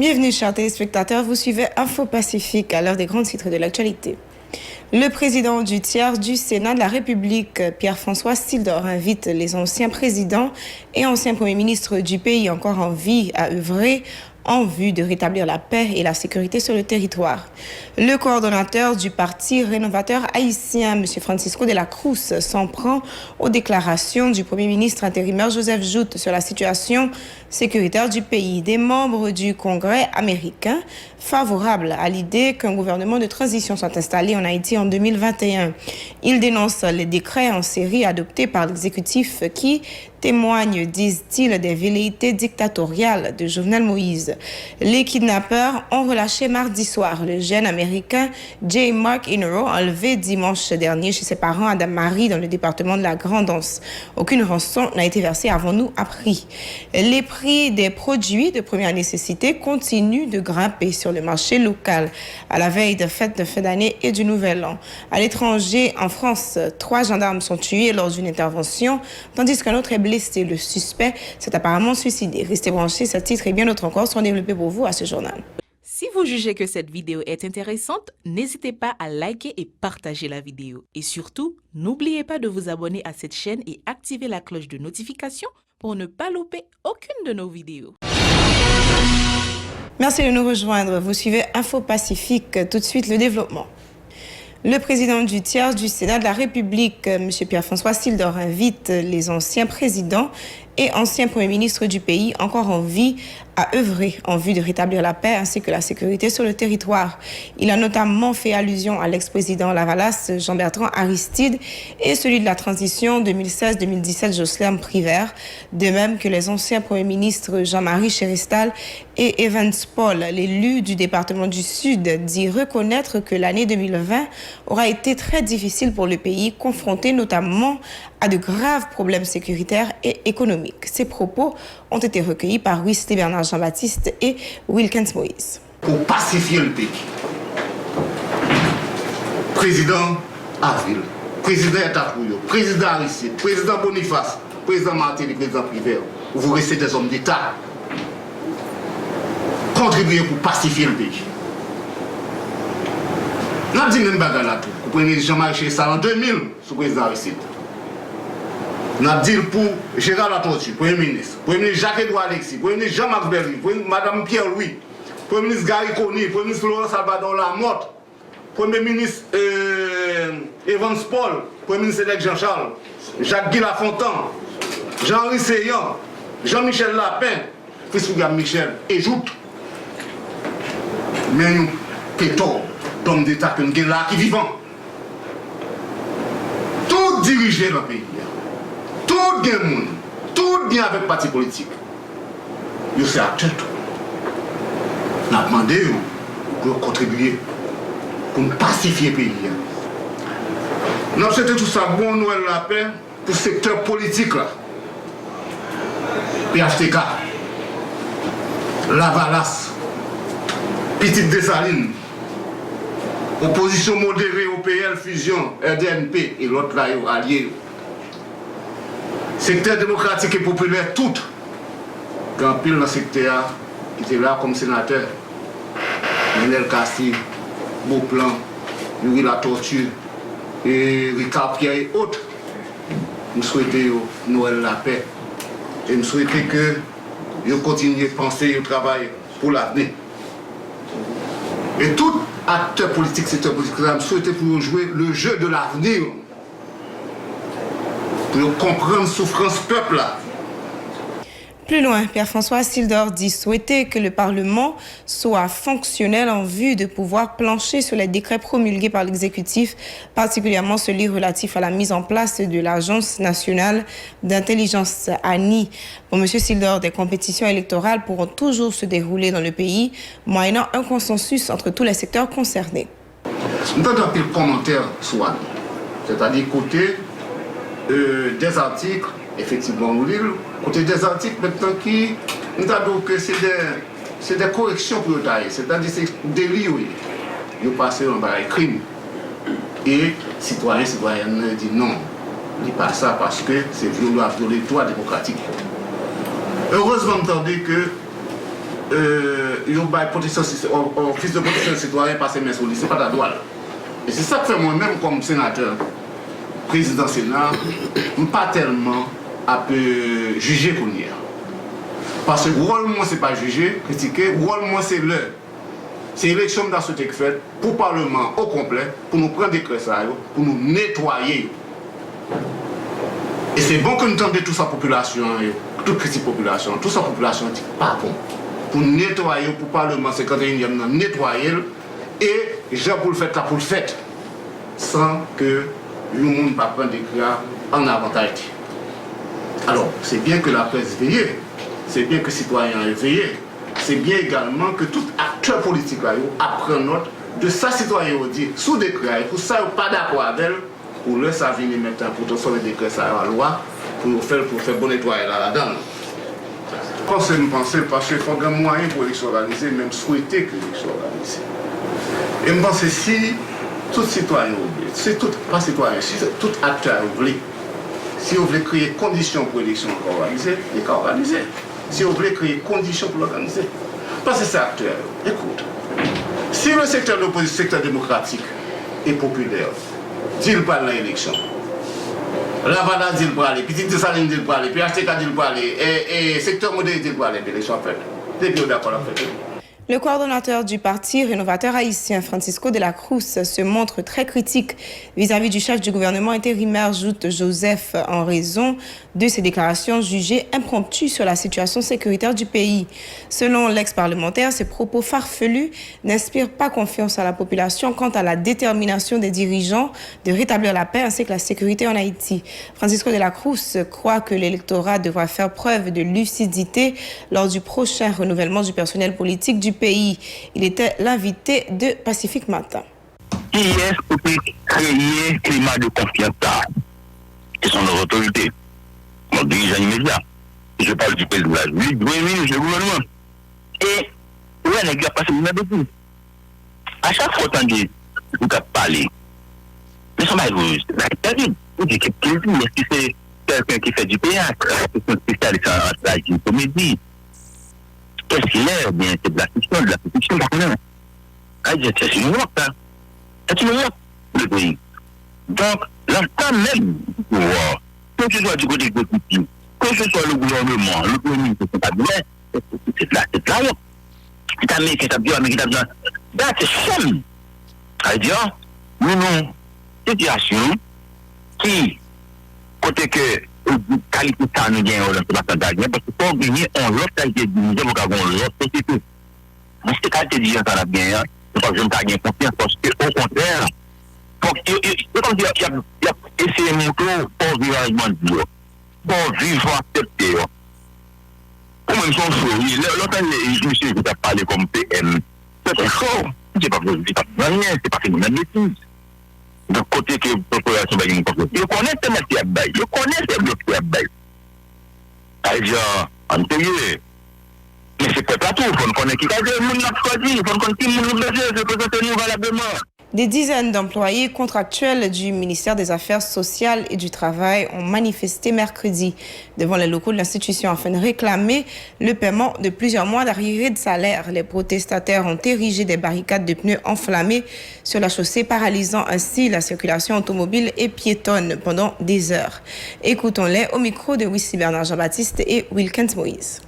Bienvenue, chers téléspectateurs. Vous suivez Info Pacifique à l'heure des grands titres de l'actualité. Le président du tiers du Sénat de la République, Pierre-François Sildor, invite les anciens présidents et anciens premiers ministres du pays encore en vie à œuvrer en vue de rétablir la paix et la sécurité sur le territoire. Le coordonnateur du Parti rénovateur haïtien, M. Francisco de la Cruz, s'en prend aux déclarations du Premier ministre intérimaire Joseph Joute sur la situation sécuritaire du pays. Des membres du Congrès américain favorables à l'idée qu'un gouvernement de transition soit installé en Haïti en 2021. Il dénonce les décrets en série adoptés par l'exécutif qui témoignent, disent-ils, des velléités dictatoriales de Jovenel Moïse. Les kidnappeurs ont relâché mardi soir le jeune américain J. Mark Inero, enlevé dimanche dernier chez ses parents à Dame-Marie dans le département de la Grande-Anse. Aucune rançon n'a été versée, avons-nous appris. Les prix des produits de première nécessité continuent de grimper sur le marché local à la veille de fêtes de fin d'année et du Nouvel An. À l'étranger, en France, 3 gendarmes sont tués lors d'une intervention, tandis qu'un autre est blessé. Le suspect s'est apparemment suicidé. Restez branchés, ce titre et bien d'autres encore seront développés pour vous à ce journal. Si vous jugez que cette vidéo est intéressante, n'hésitez pas à liker et partager la vidéo. Et surtout, n'oubliez pas de vous abonner à cette chaîne et activer la cloche de notification pour ne pas louper aucune de nos vidéos. Merci de nous rejoindre. Vous suivez Info Pacifique. Tout de suite, le développement. Le président du tiers du Sénat de la République, M. Pierre-François Sildor, invite les anciens présidents et anciens premiers ministres du pays encore en vie à œuvrer en vue de rétablir la paix ainsi que la sécurité sur le territoire. Il a notamment fait allusion à l'ex-président Lavalas, Jean-Bertrand Aristide, et celui de la transition 2016-2017, Jocelyn Privert, de même que les anciens premiers ministres Jean-Marie Chéristal et Evans Paul. L'élu du département du Sud dit reconnaître que l'année 2020 aura été très difficile pour le pays, confronté notamment à de graves problèmes sécuritaires et économiques. Ces propos ont été recueillis par Wesley Bernard Jean-Baptiste et Wilkins Moïse. Pour pacifier le pays, président Avril, président Etapouyo, président Aristide, président Boniface, président Martelly, président Privert, vous restez des hommes d'État. Contribuez pour pacifier le pays. Nous avons dit même bagarre là tout. Vous prenez Jean-Marie Chéristal en 2000 sous président Aristide. Nous avons dit pour Gérard Latortue, Premier ministre Jacques-Edouard Alexis, Premier ministre Jean-Marc Berry, Madame Pierre-Louis, Premier ministre Gary Conny, Premier ministre Laurent Salvador Lamotte, Premier ministre Evans Paul, Premier ministre Cédric Jean-Charles, Jacques-Guy Lafontaine, Jean-Henri Seyan, Jean-Michel Lapin, Fils Michel et Joute. Mais nous, pétons, d'hommes d'État que nous sommes là qui vivons. Tout diriger le pays. Tout bien monde, tout bien avec le parti politique. Vous êtes acteurs. Nous avons demandé pour contribuer, pour pacifier le pays. Nous avons souhaité tout ça, bon Noël la paix, pour le secteur politique. Là. PHTK, Lavalas, Petite Dessalines, opposition modérée au PL, Fusion, RDNP et l'autre là, allié. Secteur démocratique et populaire, tout. Grand pile dans le secteur qui était là comme sénateur. Menel Kassi, Beauplan, Yuri Latortue, et Ricard Pierre et autres. Nous souhaitons Noël la paix. Et nous souhaitons que vous continuez de penser et de travailler pour l'avenir. Et tout acteur politique, secteur politique, nous souhaitons pour jouer le jeu de l'avenir. Pour comprendre la souffrance peuple là. Plus loin, Pierre-François Sildor dit souhaiter que le Parlement soit fonctionnel en vue de pouvoir plancher sur les décrets promulgués par l'exécutif, particulièrement celui relatif à la mise en place de l'Agence nationale d'intelligence ANI. Pour M. Sildor, des compétitions électorales pourront toujours se dérouler dans le pays, moyennant un consensus entre tous les secteurs concernés. Nous avons un commentaire soit, c'est-à-dire côté des articles, effectivement, nous lisons, côté des articles maintenant qui, nous avons que c'est des corrections pour le tailler, c'est-à-dire c'est des délits, ils passent en bas crime. Et citoyens, citoyennes disent non, ils ne disent pas ça parce que c'est violer les droits démocratiques. Heureusement, entendu que yon bail protection office de protection citoyen passer mes sur lui, c'est pas la loi. Et c'est ça que fait moi-même comme sénateur, président Sénat, je ne pas tellement à juger qu'on y est. Parce que le rôle moi c'est pas juger, critiquer, le rôle moi c'est l'heure. C'est l'élection de la société qui fait pour le Parlement au complet, pour nous prendre des cressailles, pour nous nettoyer. Et c'est bon que nous tendions toute sa population, toute petite population, toute sa population dit pas bon. Pour nettoyer, pour le Parlement 51e, nettoyer, et j'ai pour le faire, là pour le fait, sans que le monde ne prenne des cas en avantage. Alors, c'est bien que la presse veille, c'est bien que les citoyens veillent, c'est bien également que tout acteur politique apprenne note de sa citoyen dit sous décret, pour ça, pas d'accord avec elle, pour le ça venir maintenant, pour transformer le décret ça à la loi, pour faire bon nettoyer là-dedans. Quand c'est une pensée, parce qu'il faut un moyen pour l'élection organisée, même souhaiter que l'élection organisée. Et je pense que si tout citoyen, si tout, pas citoyen, si tout acteur voulait, si on voulait créer conditions pour l'élection organisée, il est organisé. Si on voulait créer conditions pour l'organiser. Parce que c'est acteur. Écoute, si le secteur de l'opposition, le secteur démocratique est populaire, dit-il pas dans l'élection. Ravana dit le parler, Petit Saline dit le parler, PHTK dit le parler, et secteur modèle dit le parler, l'élection en fait. C'est bien d'accord en fait. Le coordonnateur du parti rénovateur haïtien, Francisco de la Cruz, se montre très critique vis-à-vis du chef du gouvernement intérimaire, ajoute Joseph, en raison de ses déclarations jugées impromptues sur la situation sécuritaire du pays. Selon l'ex-parlementaire, ces propos farfelus n'inspirent pas confiance à la population quant à la détermination des dirigeants de rétablir la paix ainsi que la sécurité en Haïti. Francisco de la Cruz croit que l'électorat devra faire preuve de lucidité lors du prochain renouvellement du personnel politique du pays. Il était l'invité de Pacifique Matin. Qui est-ce qui peut créer un climat de confiance là? Ce sont nos autorités, nos dirigeants immédiats. Je parle du président de la République, du ministre, du gouvernement. Et oui, on a passé une depuis. À chaque fois qu'on dit, vous avez parlé, mais ça m'a dit, vous dites que est-ce que c'est quelqu'un qui fait du théâtre, c'est un spécialiste en la comédie? Qu'est-ce qu'il est? Bien, c'est de la fiction, d'accord? C'est une honte, hein? C'est une honte, le pays. Donc, l'ensemble même du pouvoir, que ce soit du côté exécutif, que ce soit le gouvernement, le premier ministre, c'est pas bien, c'est de la honte. C'est américain, c'est bien. C'est somme. C'est-à-dire, nous avons une situation qui, côté que, qualité ça nous gagne dans ce bataille parce que pour gagner on l'autre qualité de nous pour avoir l'autre société dans cette qualité de gens ça bien c'est pas que je ne pas gagner confiance parce que au contraire donc il y a essayé de montrer pour vivre avec moi pour vivre accepter ou même son souris l'autre monsieur qui a parlé comme PM c'est faux c'est pas c'est pas une bêtise de côté que la population va gagner confiance. Ils connaissent les métiers à bail, ils connaissent les blocs à bail. C'est-à-dire, en théorie, mais c'est pas tout, il faut connaître qui a dit, il faut connaître qui nous blessé, c'est présenter nous valablement. Des dizaines d'employés contractuels du ministère des Affaires sociales et du Travail ont manifesté mercredi devant les locaux de l'institution afin de réclamer le paiement de plusieurs mois d'arriérés de salaire. Les protestataires ont érigé des barricades de pneus enflammés sur la chaussée, paralysant ainsi la circulation automobile et piétonne pendant des heures. Écoutons-les au micro de Wissi Bernard Jean-Baptiste et Wilkins Moïse.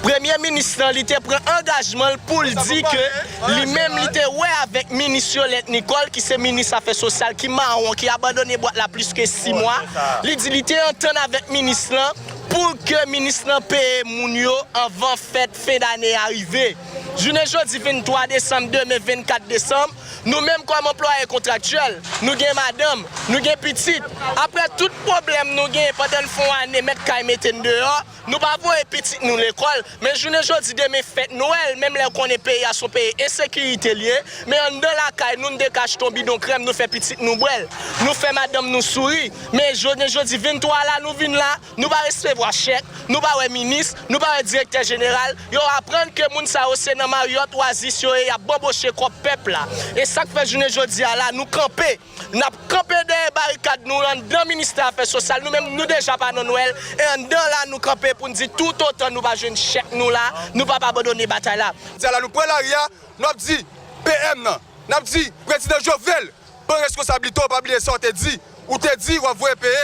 Premier ministre il prend engagement pour dire que lui-même il était avec ministre Nicole qui c'est ministre affaires sociales qui marron qui a abandonné boîte là plus que 6 mois. Il dit il était entendre avec ministre là pour que ministre paye moun yo avant fête fin d'année arrivée. Journée jeudi 23 décembre 2024 décembre, nous-mêmes comme employés contractuels, nous gagnons madame, nous gagnons petite. Après tout problème nous gagnons pendant le fond année mettre kay mettre dehors, nous pas voir petite nous l'école, mais journée jeudi demain fête Noël, même là qu'on est payé à son pays insécurité lié, mais en dans la caille nous décache ton bidon crème, nous fait petite nous brel. Nous fait madame nous sourit, mais journée jeudi 23 là nous venons là, nous pas rester recevoir chèque, nous pas un ministre, nous pas un directeur général, yo apprendre que moun sa au Sénat Marriott Oasis yo y a boboché comme peuple là. Et ça que fait journée jodi là, nous camper, n'a camper des barricades nous dans le ministère Affaires sociales, nous même nous déjà pas dans Noël et en dedans là nous camper pour nous dire tout autant nous pas jeune chèque nous là, nous pas abandonner bataille là. Là nous prend l'arrière, nous dit PM nan, nous dit président Jovenel, prend responsabilité pas oublier ça te dit ou te dit ou va payer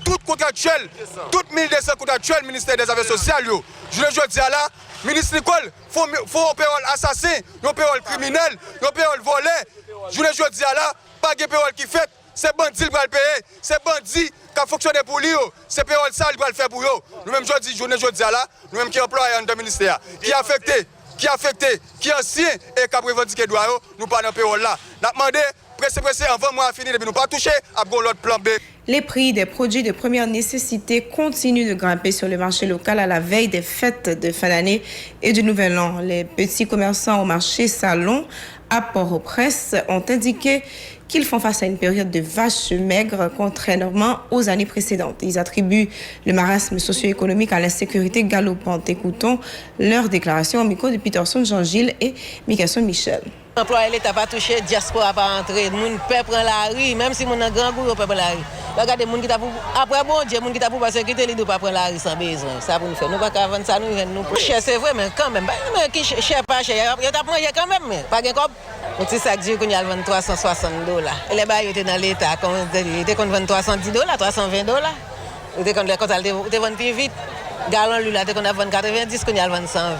tout contractuel, tout 1200 contractuels ministère des Affaires sociales yo. Je dis là, ministre Nicole, faut payroll assassin, yo payroll criminel, yo payroll volé. Je dis là, pas de payroll qui fait, c'est bandit qui va le payer, c'est bandit qui a fonctionné pour lui, c'est payroll sale qui va le faire pour eux. Nous-mêmes je dis là, nous-mêmes qui employés dans le ministère, qui affecté, qui ancien et qui a revendiqué droit, nous pas dans le payroll là. Nous demandé pressé avant moi à finir et nous pas toucher à l'autre plan B. Les prix des produits de première nécessité continuent de grimper sur le marché local à la veille des fêtes de fin d'année et du Nouvel An. Les petits commerçants au marché Salon à Port-au-Prince ont indiqué qu'ils font face à une période de vaches maigres contrairement aux années précédentes. Ils attribuent le marasme socio-économique à l'insécurité galopante. Écoutons leur déclaration au micro de Peterson Jean-Gilles et Mickelson Michel. L'employé l'État pas touché, diaspora pas entré, moun peut prendre la rue, même si moun a grand goût, on peut prendre la rue. Regardez moun qui t'a pour après bon Dieu, moun qui t'a pour pas sécurité, il doit pas prendre la rue sans besoin. Ça pour nous faire. Nous pas vendre ça nous cher c'est vrai mais quand même, mais qui cher pas cher, il t'a prendre quand même pas gain comme un petit sac d'huile qu'on y a vendre $360. Les bails étaient dans l'État, il était qu'on vend $310, $320. Il était qu'on les vendre plus vite. Galon lui là, il était qu'on a vendre 90, qu'on y a vendre 120.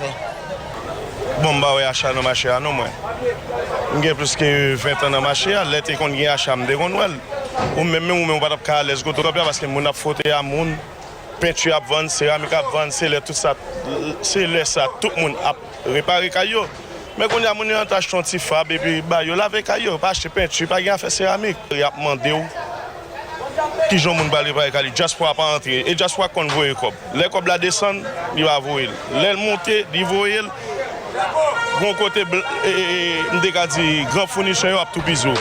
Bon, bah, oui, achat dans le marché, non, moi. J'ai plus que 20 ans dans le marché, l'été qu'on a achat, je ou même, on va pas aller parce que mon a fauté à mon peinture à vendre, céramique à vendre, c'est tout ça, tout le monde a réparé caillou. Mais quand on a mon attache ton petit fab et puis bah yo laver caillou, pas acheter peinture, pas faire céramique. Il a demandé où qui j'en moun balé par caillou, juste pour pas entrer et juste pour qu'on voit comme. Les comme la descendre, il va voir. Les monter, il voit. Bon côté grand fournisseur à tout bisou.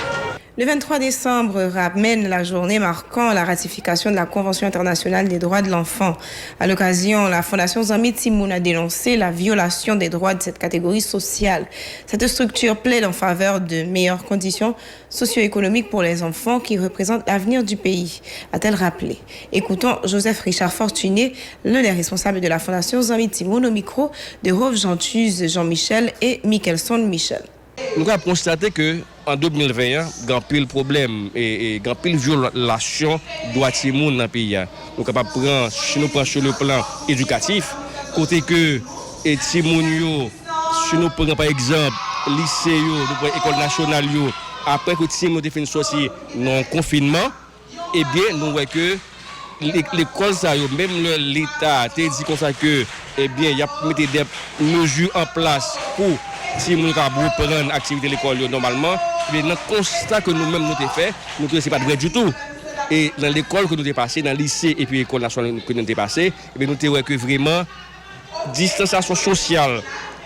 Le 23 décembre ramène la journée marquant la ratification de la Convention internationale des droits de l'enfant. À l'occasion, la Fondation Zami Timoun a dénoncé la violation des droits de cette catégorie sociale. Cette structure plaide en faveur de meilleures conditions socio-économiques pour les enfants qui représentent l'avenir du pays, a-t-elle rappelé. Écoutons Joseph Richard Fortuné, l'un des responsables de la Fondation Zami Timoun, au micro de Rove Gentuse Jean-Michel et Mickelson Michel. Nous avons constaté que en 2021, il y a un pile problème et un pile violation droit de monde dans le pays. Nous sommes capables de prendre sur le plan éducatif, côté que Timoun, si nous prenons par exemple lycée, l'école nationale, après que Timoun a fait une sortie non confinement, eh bien nous voyons que l'école, même l'État a dit comme ça que eh bien il y a mis des mesures en place pour si nous avons prendre l'activité de l'école normalement, mais dans le constat que nous-mêmes nous avons fait, nous ne sommes pas vrai du tout. Et dans l'école que nous avons passé, dans le lycée et puis l'école nationale que nous avons passé, nous avons que vraiment distanciation sociale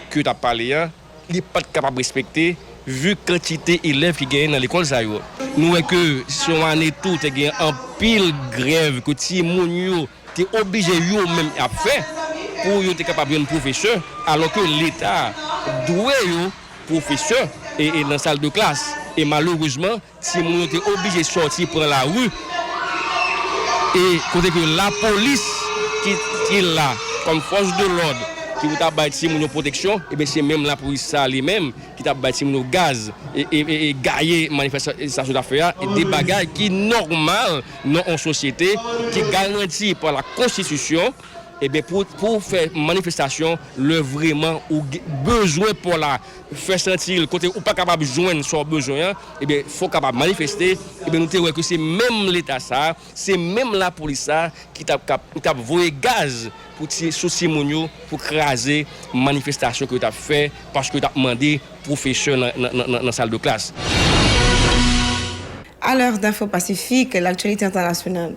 que tu as parlé, il n'est pas capable de respecter vu la quantité d'élèves qui gagnent dans l'école. Nous voyons que si on année tout, il y a un pile grève que tu es obligé même à faire pour être capable de professeur, alors que l'État doit être professeur et dans la salle de classe. Et malheureusement, si on est obligé de sortir pour la rue, et côté que la police qui est là, comme force de l'ordre, qui vous a bâti une protection, et bien c'est même la police ça lui-même qui a bâti un gaz et gaillé manifestation d'affaires et des bagages qui normal dans une société qui garantit par la Constitution. Et bien pour faire manifestation, le vraiment ou besoin pour la faire sentir le côté ou pas capable de joindre son besoin, et bien faut capable manifester. Et bien nous te voyons que c'est même l'État ça, c'est même la police ça qui t'a voyé gaz pour sous Simonio pour craser manifestation que tu as fait parce que tu as demandé professeur dans la salle de classe. À l'heure d'Info Pacifique, l'actualité internationale.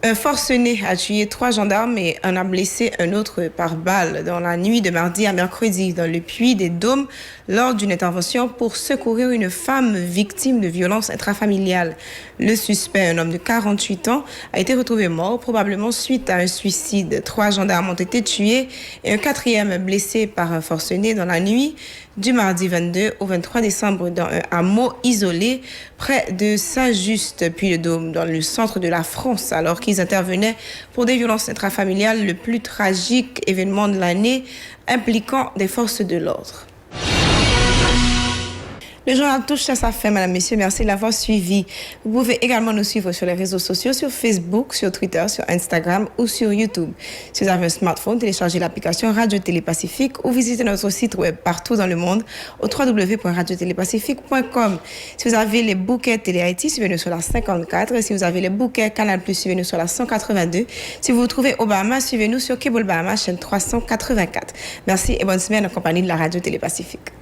Un forcené a tué 3 gendarmes et en a blessé un autre par balle dans la nuit de mardi à mercredi dans le Puy des Dômes lors d'une intervention pour secourir une femme victime de violences intrafamiliales. Le suspect, un homme de 48 ans, a été retrouvé mort, probablement suite à un suicide. 3 gendarmes ont été tués et un 4e blessé par un forcené dans la nuit du mardi 22 au 23 décembre dans un hameau isolé près de Saint-Just, Puy-le-Dôme, dans le centre de la France, alors qu'ils intervenaient pour des violences intrafamiliales, le plus tragique événement de l'année impliquant des forces de l'ordre. Le journal touche à sa fin, mesdames, messieurs. Merci de l'avoir suivi. Vous pouvez également nous suivre sur les réseaux sociaux, sur Facebook, sur Twitter, sur Instagram ou sur YouTube. Si vous avez un smartphone, téléchargez l'application Radio Télé Pacifique ou visitez notre site web partout dans le monde au www.radiotélépacifique.com. Si vous avez les bouquets Télé Haïti, suivez-nous sur la 54. Si vous avez les bouquets Canal+, suivez-nous sur la 182. Si vous vous trouvez au Bahamas, suivez-nous sur Cable Bahamas, chaîne 384. Merci et bonne semaine en compagnie de la Radio Télé Pacifique.